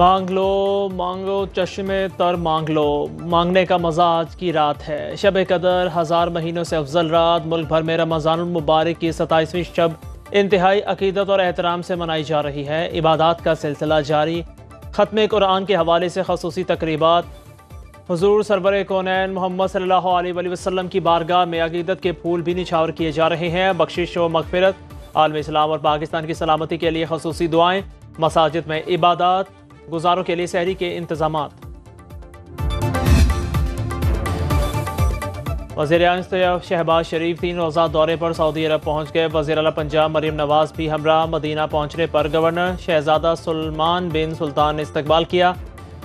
मांग लो मांगो चश्मे तर मांग लो, मांगने का मज़ा आज की रात है। शब कदर 1000 महीनों से अफजल रात मुल्क भर में रमज़ानुल मुबारक की 27वीं शब इंतहाई अकीदत और एहतराम से मनाई जा रही है। इबादत का सिलसिला जारी। ख़त्म कुरान के हवाले से ख़ुसूसी तकरीबात। हुज़ूर सरवर कौनैन मोहम्मद सल्लल्लाहु अलैहि वसल्लम की बारगाह में अकीदत के फूल भी निछावर किए जा रहे हैं। बख्शिश व मग़फ़िरत, आलम इस्लाम और पाकिस्तान की सलामती के लिए ख़ुसूसी दुआएँ। मसाजिद में इबादत, गुजारों के लिए सहरी के इंतज़ामात। वज़ीर-ए-आज़म शहबाज शरीफ 3 रोज़ा दौरे पर सऊदी अरब पहुँच गए। वज़ीर आला पंजाब मरीम नवाज़ भी हमरा। मदीना पहुँचने पर गवर्नर शहजादा सुलेमान बिन सुल्तान ने इस्तकबाल किया।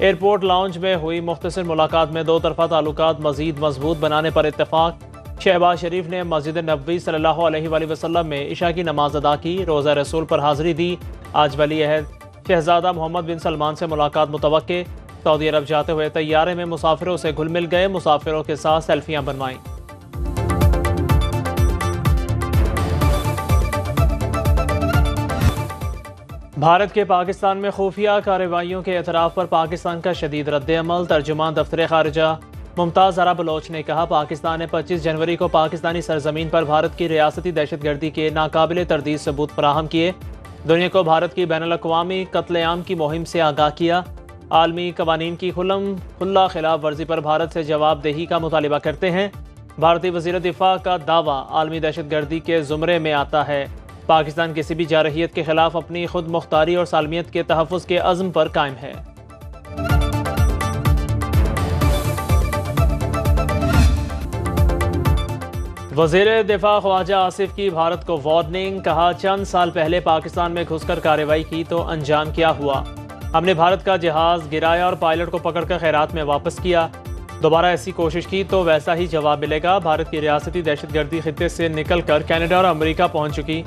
एयरपोर्ट लाउंज में हुई मुख्तसर मुलाकात में दो तरफ़ा ताल्लुकात मज़ीद मजबूत बनाने पर इत्तफ़ाक़। शहबाज शरीफ ने मस्जिद नबवी सल्लल्लाहु अलैहि वसल्लम में इशा की नमाज अदा की। रोज़ा रसूल पर हाज़िरी दी। आज वली अहद शहजादा मोहम्मद बिन सलमान से मुलाकात मुतवक्के। सऊदी अरब जाते हुए तैयारे में मुसाफिरों से घुल मिल गए। मुसाफिरों के साथ सेल्फियां बनवाईं। भारत के पाकिस्तान में खुफिया कार्रवाइयों के एतराफ़ पर पाकिस्तान का शदीद रद्द-ए-अमल। तर्जुमान दफ्तर ख़ारिजा मुमताज़ ज़रा बलोच ने कहा, पाकिस्तान ने 25 जनवरी को पाकिस्तानी सरजमीन पर भारत की रियासती दहशतगर्दी के नाकाबिले तरदीद सबूत फराहम किए। दुनिया को भारत की बैनुल-अक़वामी कत्लेआम की मुहिम से आगाह किया। आलमी कवानीन की खुला खिलाफ वर्जी पर भारत से जवाबदेही का मुतालिबा करते हैं। भारतीय वज़ीर दिफा का दावा आलमी दहशतगर्दी के ज़ुमरे में आता है। पाकिस्तान किसी भी जारहियत के खिलाफ अपनी खुद मुख्तारी और सालमियत के तहफ़्फ़ुज़ के अज़्म पर कायम है। वज़ीर दिफा ख्वाजा आसिफ की भारत को वार्निंग। कहा, चंद साल पहले पाकिस्तान में घुसकर कार्रवाई की तो अंजाम क्या हुआ। हमने भारत का जहाज़ गिराया और पायलट को पकड़कर खैरात में वापस किया। दोबारा ऐसी कोशिश की तो वैसा ही जवाब मिलेगा। भारत की रियासती दहशतगर्दी खित्ते से निकल कर कैनेडा और अमेरिका पहुंच चुकी।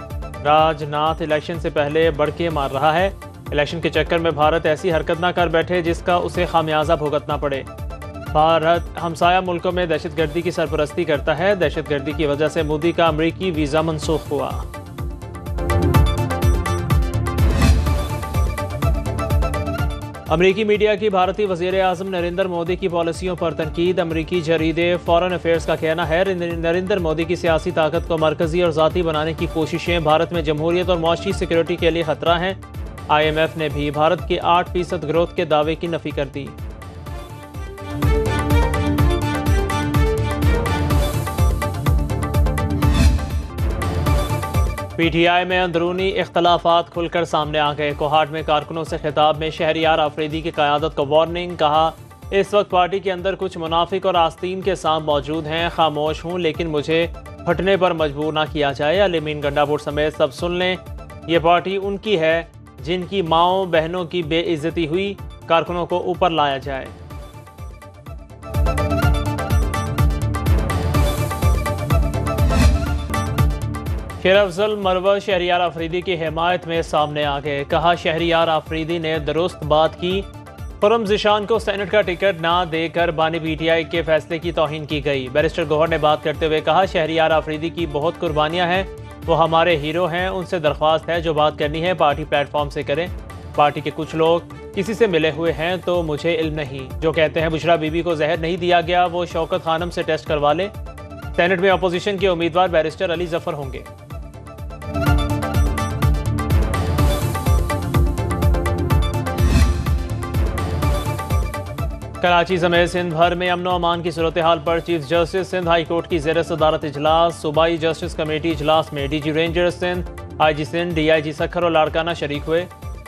राजनाथ इलेक्शन से पहले बढ़ के मार रहा है। इलेक्शन के चक्कर में भारत ऐसी हरकत ना कर बैठे जिसका उसे खामियाजा भुगतना पड़े। भारत हमसाया मुल्कों में दहशतगर्दी की सरपरस्ती करता है। दहशतगर्दी की वजह से मोदी का अमरीकी वीज़ा मनसूख हुआ। अमरीकी मीडिया की भारतीय वज़ीर-ए-आज़म नरेंद्र मोदी की पॉलिसियों पर तनकीद। अमरीकी जरीदे फॉरेन अफेयर्स का कहना है, नरेंद्र मोदी की सियासी ताकत को मरकजी और ज़ाती बनाने की कोशिशें भारत में जमहूरियत और मुआशी सिक्योरिटी के लिए खतरा हैं। IMF ने भी भारत के 8% ग्रोथ के दावे की नफी कर दी। PTI में अंदरूनी इख्तलाफात खुलकर सामने आ गए। कोहाट में कारकुनों से खिताब में शहरियार आफरीदी की क़यादत को वार्निंग। कहा, इस वक्त पार्टी के अंदर कुछ मुनाफिक और आस्तीन के सांप मौजूद हैं। खामोश हूँ लेकिन मुझे फटने पर मजबूर ना किया जाए। अलीमीन गंडापुर समेत सब सुन लें, ये पार्टी उनकी है जिनकी माओ बहनों की बेइज्जती हुई। कारकुनों को ऊपर लाया जाए। शेर अफजल मरवत शहरियार आफरीदी की हिमायत में सामने आ गए। कहा, शहरियार आफरीदी ने दुरुस्त बात की। खुर्रम ज़िशान को सेनेट का टिकट ना देकर बानी PTI के फैसले की तौहीन की गई। बैरिस्टर गौहर ने बात करते हुए कहा, शहरियार आफरीदी की बहुत कुर्बानियां हैं, वो हमारे हीरो हैं। उनसे दरख्वास्त है जो बात करनी है पार्टी प्लेटफॉर्म से करें। पार्टी के कुछ लोग किसी से मिले हुए हैं तो मुझे इल्म नहीं। जो कहते हैं बुशरा बीबी को जहर नहीं दिया गया, वो शौकत खानम से टेस्ट करवा ले। सेनेट में अपोजिशन के उम्मीदवार बैरिस्टर अली जफर होंगे। कराची समेत सिंध भर में अमन अमान की सूरत हाल पर chief justice Sindh high court की ज़ेर सदारत इजलास। सूबाई जस्टिस कमेटी इजलास में DG ranger Sindh, IG Sindh, DIG Sukkur और लाड़काना शरीक हुए।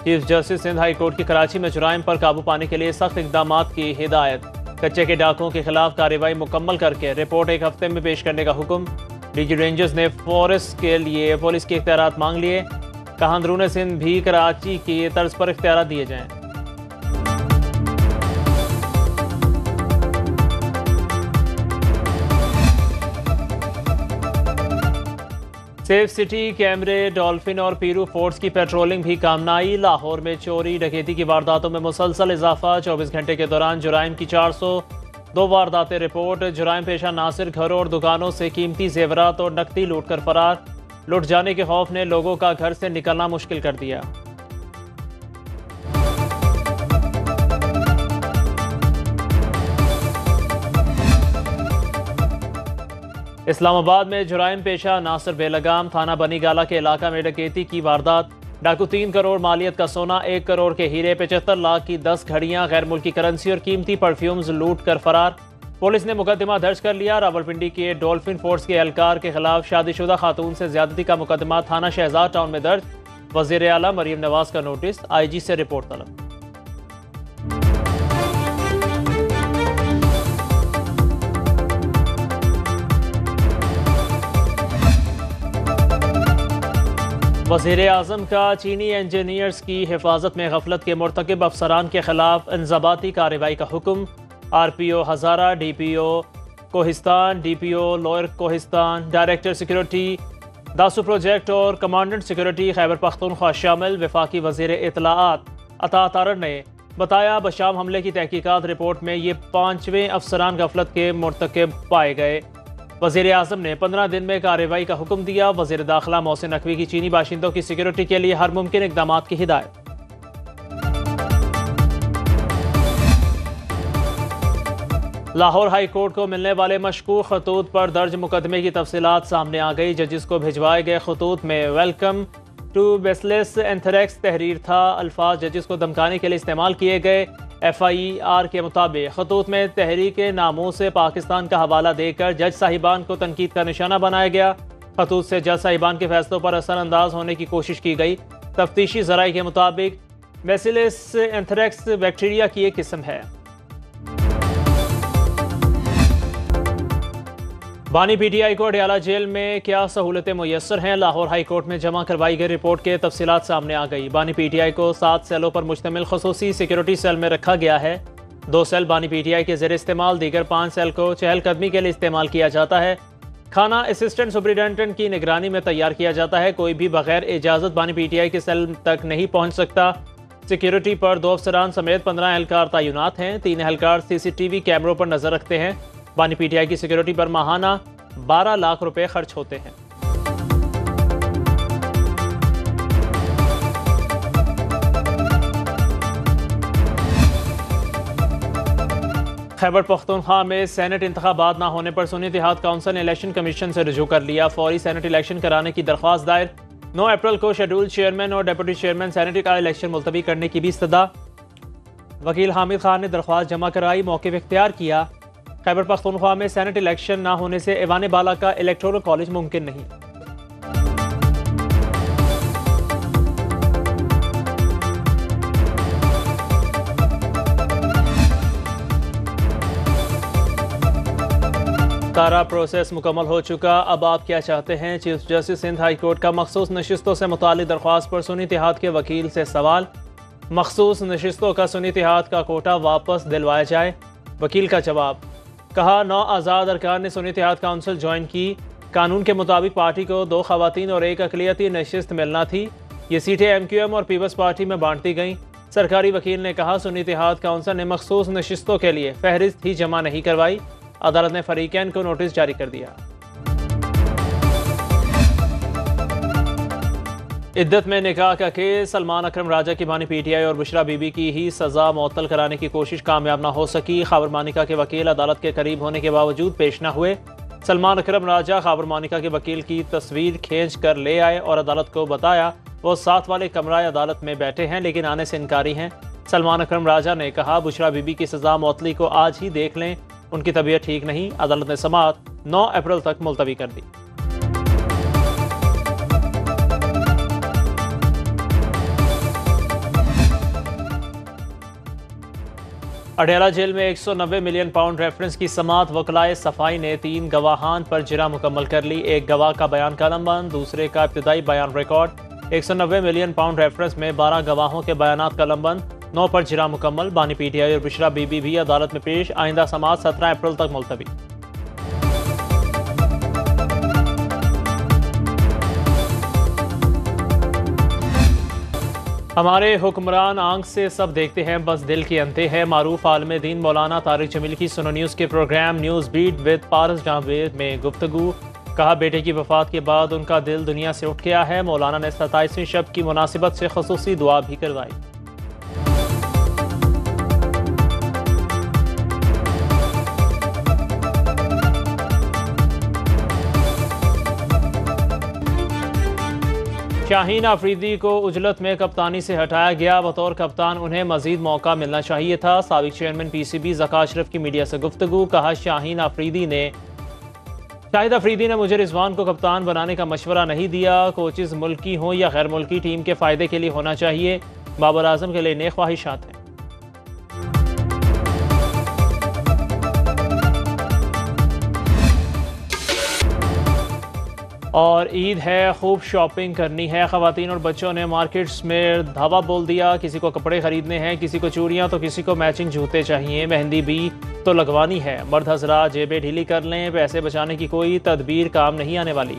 Chief justice Sindh high court की कराची में जुराइम पर काबू पाने के लिए सख्त इकदाम की हिदायत। कच्चे के डाकुओं के खिलाफ कार्रवाई मुकम्मल करके रिपोर्ट 1 हफ्ते में पेश करने का हुक्म। DG रेंजर्स ने फोर्स के लिए पुलिस के इख्तियारात मांग लिए। कहा, अंदरून सिंध भी कराची की तर्ज पर इख्तियारात दिए जाएँ। सेफ सिटी कैमरे, डॉल्फिन और पीरू फोर्ट्स की पेट्रोलिंग भी काम न आई। लाहौर में चोरी डकैती की वारदातों में मुसलसल इजाफा। 24 घंटे के दौरान जुराइम की 402 वारदातें रिपोर्ट। जुराइम पेशा नासिर घरों और दुकानों से कीमती जेवरात और नकदी लूट कर फरार। लुट जाने के खौफ ने लोगों का घर से निकलना मुश्किल कर दिया। इस्लामाबाद में जुराइम पेशा नासिर बेलगाम थाना बनी गाला के इलाका में डकैती की वारदात। डाकू 3 करोड़ मालियत का सोना, 1 करोड़ के हीरे, 75 लाख की 10 घड़ियां, गैर मुल्की करेंसी और कीमती परफ्यूम्स लूट कर फरार। पुलिस ने मुकदमा दर्ज कर लिया। रावलपिंडी के डॉल्फिन फोर्स के एहलकार के खिलाफ शादीशुदा खातून से ज्यादती का मुकदमा थाना शहजाद टाउन में दर्ज। वजीर आला मरीम नवाज का नोटिस, IG से रिपोर्ट तलब। वज़ीर आज़म का चीनी इंजीनियर्स की हिफाजत में गफलत के मुर्तकिब अफसरान के खिलाफ इंज़बाती कार्रवाई का हुक्म। RPO Hazara, DPO Kohistan, DPO lower Kohistan, director security Dasu project और कमांडेंट सिक्योरिटी खैबर पख्तूनख्वा शामिल। वफाकी वज़ीर इत्तलाआत अता तारर ने बताया, बशाम हमले की तहकीकात रिपोर्ट में ये 5वें अफसरान गफलत के मुर्तकिब पाए गए। वज़ीर आज़म ने 15 दिन में कार्रवाई का हुक्म दिया। वज़ीर दाखिला मोहसिन नकवी की चीनी बाशिंदों की सिक्योरिटी के लिए हर मुमकिन इक़दाम की हिदायत। लाहौर हाई कोर्ट को मिलने वाले मशकूक खतूत पर दर्ज मुकदमे की तफसीलात सामने आ गई। जजिस को भिजवाए गए खतूत में वेलकम टू बेसलेस एंथ्रेक्स तहरीर था। अल्फाज जजिस को धमकाने के लिए इस्तेमाल किए गए। FIR के मुताबिक खतूत में तहरीक नामों से पाकिस्तान का हवाला देकर जज साहिबान को तनकीद का निशाना बनाया गया। खतूत से जज साहिबान के फैसलों पर असरअंदाज होने की कोशिश की गई। तफ्तीशी ज़राए के मुताबिक बेसिलस एंथ्रेक्स बैक्टीरिया की एक किस्म है। बानी PTI को अडयाला जेल में क्या सहूलतें मुयसर हैं? लाहौर हाई कोर्ट में जमा करवाई गई रिपोर्ट के तफसीलात सामने आ गई। बानी PTI को 7 सेलों पर मुश्तमिल खसूसी सिक्योरिटी सेल में रखा गया है। 2 सेल बानी PTI के ज़ेर इस्तेमाल, दीगर 5 सेल को चहलकदमी के लिए इस्तेमाल किया जाता है। खाना असिस्टेंट सुपरिटेंडेंट की निगरानी में तैयार किया जाता है। कोई भी बगैर इजाज़त बानी PTI के सेल तक नहीं पहुँच सकता। सिक्योरिटी पर 2 अफसरान समेत 15 एहलकार तैनात हैं। 3 एहलकार CCTV कैमरों पर नजर रखते हैं। बानी PTI की सिक्योरिटी पर माहाना 12 लाख रुपए खर्च होते हैं। खैबर पख्तूनख्वा में सेनेट इंतखाबात न होने पर सुन्नी इत्तेहाद काउंसिल ने इलेक्शन कमीशन से रुजू कर लिया। फौरी सेनेट इलेक्शन कराने की दरख्वास्त दायर। 9 अप्रैल को शेड्यूल चेयरमैन और डिप्टी चेयरमैन सेनेट का इलेक्शन मुलतवी करने की भी इस्तदा। वकील हामिद खान ने दरख्वास्त जमा कराई, मौक़िफ़ इख्तियार किया। खैबर पख्तूनख्वा में सेनेट इलेक्शन ना होने से ऐवान बाला का इलेक्टोरल कॉलेज मुमकिन नहीं। सारा प्रोसेस मुकम्मल हो चुका, अब आप क्या चाहते हैं? Chief justice Sindh high court का मखसूस नशिस्तों से मुताल्लिक़ दरख्वास्त पर सुन्नी इत्तेहाद के वकील से सवाल। मखसूस नशिस्तों का सुन्नी इत्तेहाद का कोटा वापस दिलवाया जाए। वकील का जवाब, कहा 9 आज़ाद अरकान ने सुन्नी इत्तेहाद काउंसिल ज्वाइन की। कानून के मुताबिक पार्टी को 2 ख़वातीन और 1 अक़लियती नशिस्त मिलना थी। ये सीटें MQM और पीपल्स पार्टी में बांटी गईं। सरकारी वकील ने कहा सुन्नी इत्तेहाद काउंसिल ने मखसूस नशिस्तों के लिए फहरिस्त ही जमा नहीं करवाई। अदालत ने फरीकैन को नोटिस जारी कर दिया। इद्दत में निकाह का केस, सलमान अकरम राजा की बानी PTI और बुशरा बीबी की ही सज़ा मुअत्तल कराने की कोशिश कामयाब न हो सकी। खाबर मानिका के वकील अदालत के करीब होने के बावजूद पेश न हुए। सलमान अकरम राजा खाबर मानिका के वकील की तस्वीर खींच कर ले आए और अदालत को बताया वो साथ वाले कमरा अदालत में बैठे हैं लेकिन आने से इनकारी हैं। सलमान अकरम राजा ने कहा बुशरा बीबी की सज़ा मुअत्तली को आज ही देख लें, उनकी तबीयत ठीक नहीं। अदालत ने समाअत 9 अप्रैल तक मुलतवी कर दी। अडयाला जेल में 190 मिलियन पाउंड रेफरेंस की समाअत। वकलाए सफाई ने 3 गवाहान पर जिरा मुकम्मल कर ली। एक गवाह का बयान कलमबंद, दूसरे का इब्तिदाई बयान रिकॉर्ड। 190 मिलियन पाउंड रेफरेंस में 12 गवाहों के बयानात कलमबंद, 9 पर जिरा मुकम्मल। बानी PTI और बुशरा बीबी भी अदालत में पेश। आइंदा समाअत 17 अप्रैल तक मुलतवी। हमारे हुक्मरान आंख से सब देखते हैं, बस दिल की अंते हैं। मारूफ आलम दीन मौलाना तारिक जमील की सुनो न्यूज़ के प्रोग्राम न्यूज़ बीट विद पारस जावेद में गुफ्तगू। कहा बेटे की वफात के बाद उनका दिल दुनिया से उठ गया है। मौलाना ने 27वीं शब की मुनासिबत से खसूसी दुआ भी करवाई। शाहीन आफरीदी को उजलत में कप्तानी से हटाया गया। बतौर कप्तान उन्हें मजीद मौका मिलना चाहिए था। साबिक चेयरमैन PCB ज़का अशरफ की मीडिया से गुफ्तगू। कहा, शाहिद अफरीदी ने मुझे रिजवान को कप्तान बनाने का मशवरा नहीं दिया। कोचेज मुल्की हों या गैर मुल्की टीम के फ़ायदे के लिए होना चाहिए। बाबर आजम के लिए नेक ख्वाहिशात हैं। और ईद है, खूब शॉपिंग करनी है। ख़वातीन और बच्चों ने मार्केट्स में धावा बोल दिया। किसी को कपड़े ख़रीदने हैं, किसी को चूड़ियाँ तो किसी को मैचिंग जूते चाहिए। मेहंदी भी तो लगवानी है। मर्द हजरात जेबें ढीली कर लें, पैसे बचाने की कोई तदबीर काम नहीं आने वाली।